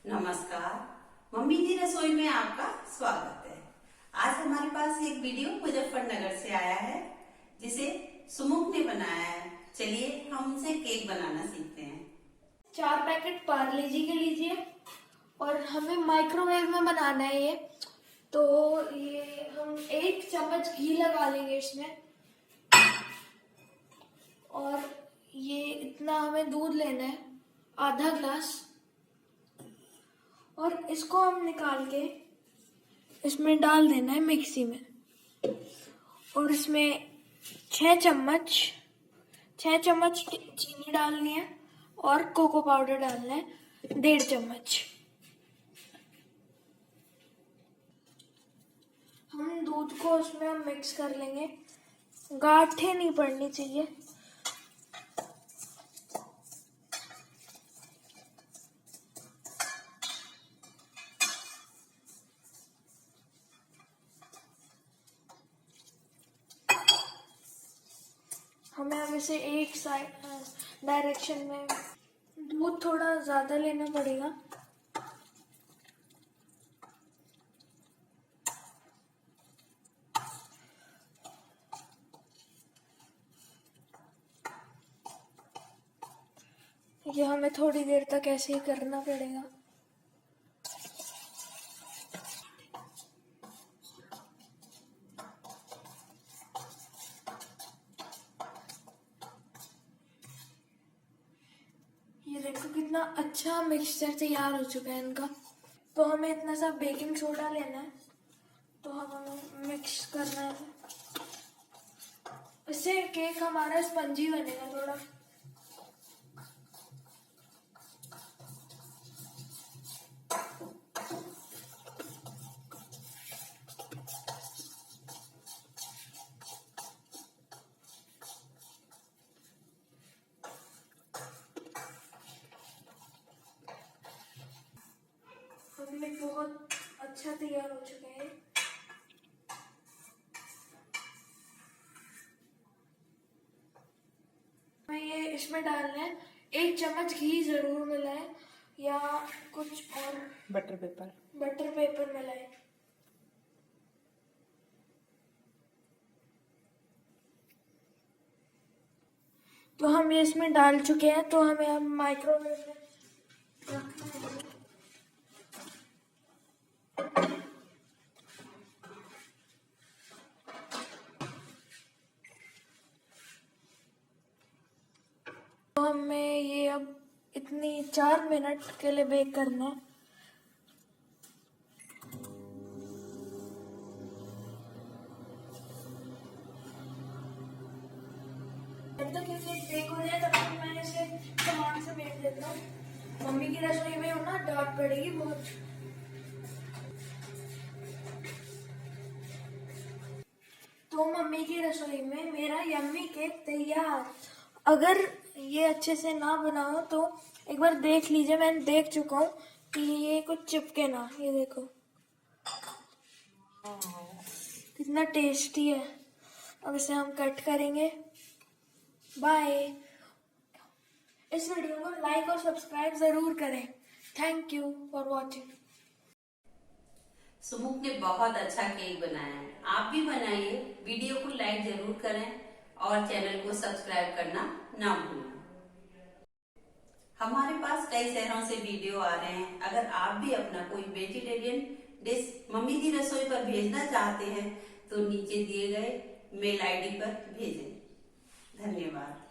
नमस्कार, मम्मी दी रसोई में आपका स्वागत है। आज हमारे पास एक वीडियो मुजफ्फरनगर से आया है जिसे सुमुख ने बनाया है। चलिए हम उनसे केक बनाना सीखते हैं। 4 पैकेट पार्ले जी के लीजिए और हमें माइक्रोवेव में बनाना है ये। तो ये हम 1 चम्मच घी लगा लेंगे इसमें और ये इतना हमें दूध लेना है, आधा ग्लास, और इसको हम निकाल के इसमें डाल देना है मिक्सी में। और इसमें 6 चम्मच चीनी डालनी है और कोको पाउडर डालना है 1.5 चम्मच। हम दूध को उसमें मिक्स कर लेंगे, गांठें नहीं पड़नी चाहिए। हमें अब इसे एक साइड डायरेक्शन में, दूध थोड़ा ज़्यादा लेना पड़ेगा। ये हमें थोड़ी देर तक ऐसे ही करना पड़ेगा। ये देखो कितना अच्छा मिक्सचर तैयार हो चुका है इनका। तो हमें इतना सा बेकिंग सोडा लेना है, तो हमें मिक्स करना है। इससे केक हमारा स्पंजी बनेगा थोड़ा। हमें बहुत अच्छा तैयार हो चुका है। हमें ये इसमें डालना है, 1 चम्मच घी जरूर मिलाएं या कुछ और बटर पेपर मिलाएं। तो हम ये इसमें डाल चुके हैं, तो हमें अब माइक्रोवेव में रखना है। तो हमें ये अब इतनी 4 मिनट के लिए बेक करना है। जब तक ये बेक हो जाए तब तक मैं इसे सामान से बेक लेता हूँ। मम्मी की रसोई में हो ना, डांट पड़ेगी बहुत। तो मम्मी की रसोई में मेरा यम्मी केक तैयार। अगर ये अच्छे से ना बना हो तो एक बार देख लीजिए, मैंने देख चुका हूँ कि ये कुछ चिपके ना। ये देखो कितना टेस्टी है। अब इसे हम कट करेंगे। बाय। इस वीडियो को लाइक और सब्सक्राइब जरूर करें। Thank you for watching. Sumukh ने बहुत अच्छा केक बनाया है। आप भी बनाइए, वीडियो को लाइक जरूर करें और चैनल को सब्सक्राइब करना ना भूलें। हमारे पास कई शहरों से वीडियो आ रहे हैं। अगर आप भी अपना कोई वेजिटेरियन डिश मम्मी दी रसोई पर भेजना चाहते हैं तो नीचे दिए गए मेल आईडी पर भेजें। धन्यवाद।